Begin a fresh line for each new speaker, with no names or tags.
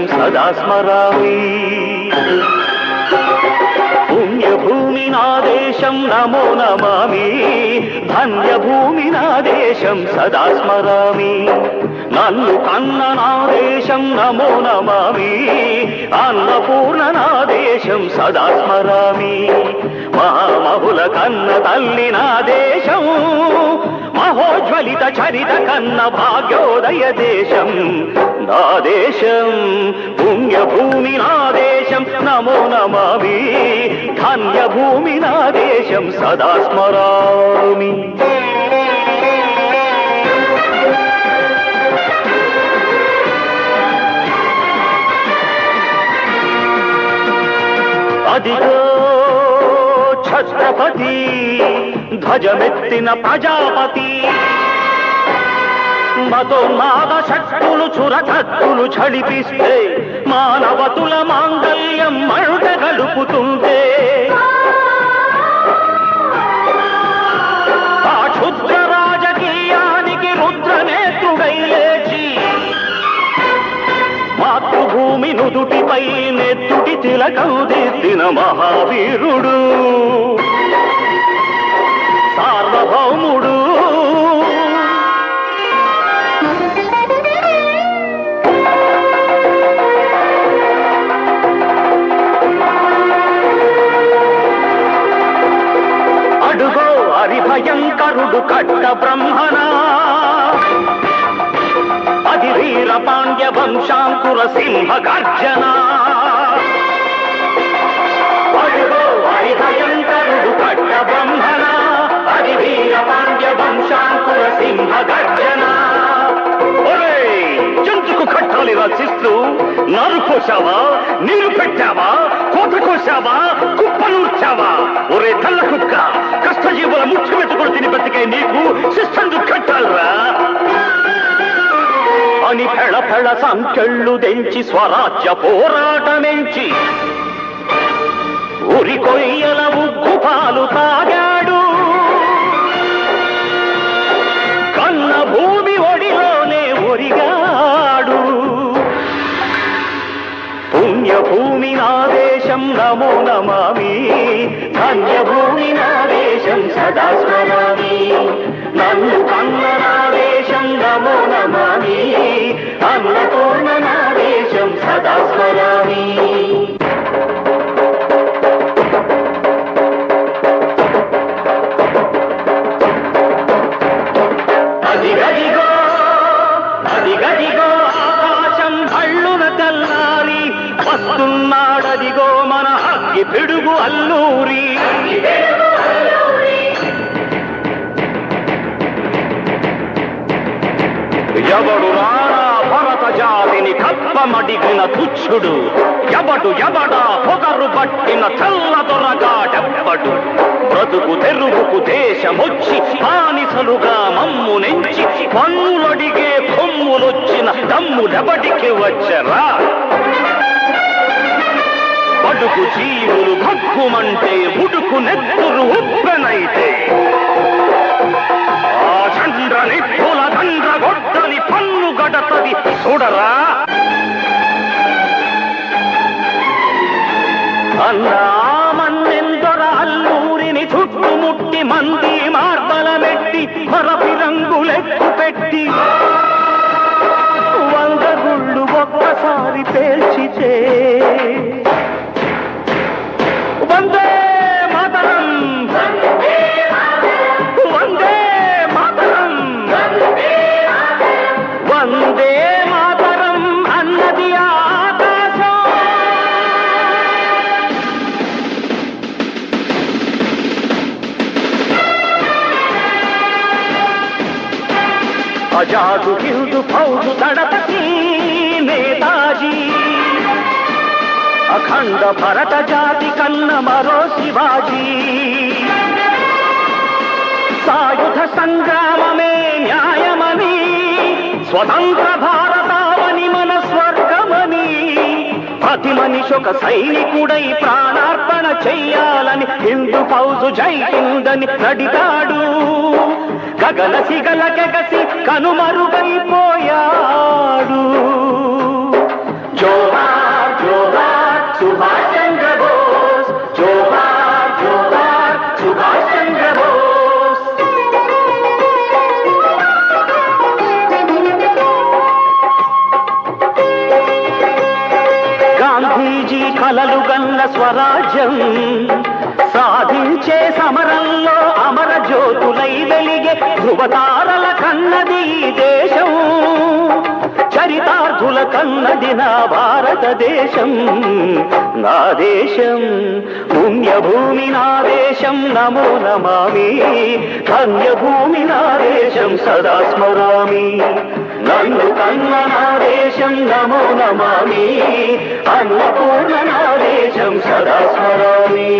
సదా స్మరామి. పుణ్యభూమి నా దేశం నమో నమామి, ధన్యభూమి నా దేశం సదా స్మరామి. నన్ను కన్న నా దేశం నమో నమామి, అన్నపూర్ణ నా దేశం సదా స్మరామి. మహామహుల కన్న తల్లి నా దేశం, మహోజ్వలిత చరిత కన్న భాగ్యోదయ దేశం నా దేశం. పుణ్యభూమి నా దేశం నమో నమామి, ధన్యభూమి నా దేశం సదా స్మరామి. అదిగో ఛత్రపతి ధ్వజమెత్తిన ప్రజాపతి, మతోన్మాద శక్తులు చురకత్తులు ఝడిపిస్తే మానవతుల మాంగల్యం మంట గలుపుతుంటే, ఆ క్షుద్ర రాజకీయానికి రుద్రనేత్రుడై లేచి మాతృభూమి నుదుటిపై నెత్తుటి తిలకం దిద్దిన మహావీరుడు సార్వభౌముడు. అడుగో హరిభయంకరుడు కట్ట బ్రహ్మణ, అది వీర పాండ్య వంశాంకుర సింహ గర్జన. అడుగో హరిభయంకరుడు కట్ట బ్రహ్మణ, అది వీర పాండ్య వంశాంకుర సింహ గర్జన. జంతుకు కట్టాలి రచిస్తూ నారు కోసావా, నీరు పెట్టావా, కోత కోసావా, కుప్పనూర్చావా? ఒరే తల్ల కుక్క, కష్టజీవుల ముచ్చు మెతుకుడు తిని బతికే నీకు శిస్తందుకు కట్టాలరా అని ఫెళ ఫెళ సంకెళ్ళు దెంచి స్వరాజ్య పోరాటమెంచి ఉరి కొయ్యల ఉగ్గు పాలు తాగాడు. కన్న భూమి ఒడిలోనే ఒరిగాడు. పుణ్యభూమి నా దేశం నమో నమామి, ధన్యభూమి నా దేశం సదా స్మరామి. నన్ను కన్న నా దేశం నమో నమామి, అన్నపూర్ణ నా దేశం సదా స్మరామి. అదిగదిగో అదిగదిగో ఆకాశం భళ్ళున తెల్లారి వస్తున్నాడదిగో మన అగ్గి పిడుగు అల్లూరి. ఎవడు రారా భరత జాతిని కప్పమడిగిన తుచ్చుడు, ఎవడు ఎవడా పొగరు పట్టిన చల్ల దొరగాడెవ్వడు. బ్రతుకు తెరుగుకు దేశమొచ్చి బానిసలుగా మమ్ము నెంచి పన్నులడిగే కొమ్ములొచ్చిన దమ్ములెబడికి వచ్చరా? బడుగు జీవులు భగ్గుమంటే ఉడుకు నెత్తురు ఉప్పెనైతే, ఆ చంద్ర నిప్పుల దండ్ర గొడ్డలి పన్ను గడతది చూడరా? అన్నా మన్నెందొర అల్లూరిని చుట్టుముట్టి మంది మార్బలమెట్టి మరపి రంగులెక్కు పెట్టి 100 గుళ్ళు ఒక్కసారి పేల్చితే వందే మాతరం, వందే మాతరం, వందే మాతరం అన్నది ఆకాశం. ఆజాదు హిందూ ఫౌజు దళపతి నేతాజీ, అఖండ భరత జాతి కన్న మరో శివాజీ. సాయుధ సంగ్రామమే న్యాయమని, స్వతంత్ర భారతావని మన స్వర్గమని, ప్రతి మనిషి ఒక సైనికుడై ప్రాణార్పణ చెయ్యాలని హిందూ ఫౌజు జై హిందని నడిగాడు. గగన సిగల కెగసి కనుమరుగైపోయాడు. జోహార్ జోహార్ సుభాష్ చంద్ర బోస్, జోహార్ జోహార్ సుభాష్ చంద్ర బోస్. గాంధీజీ కలలు గల్ల స్వరాజ్యం సాధించే సమరంలో అమర జ్యోతులై వెలిగే ధృవతారల కన్నది ఈ దేశం, చరితార్థుల కన్నది నా భారతదేశం. నా దేశం పుణ్యభూమి, నా దేశం నమో నమామి, ధన్యభూమి నా దేశం సదా స్మరామి. నన్ను కన్న నా దేశం నమో నమామి, అన్నపూర్ణ నా దేశం సదా స్మరామి.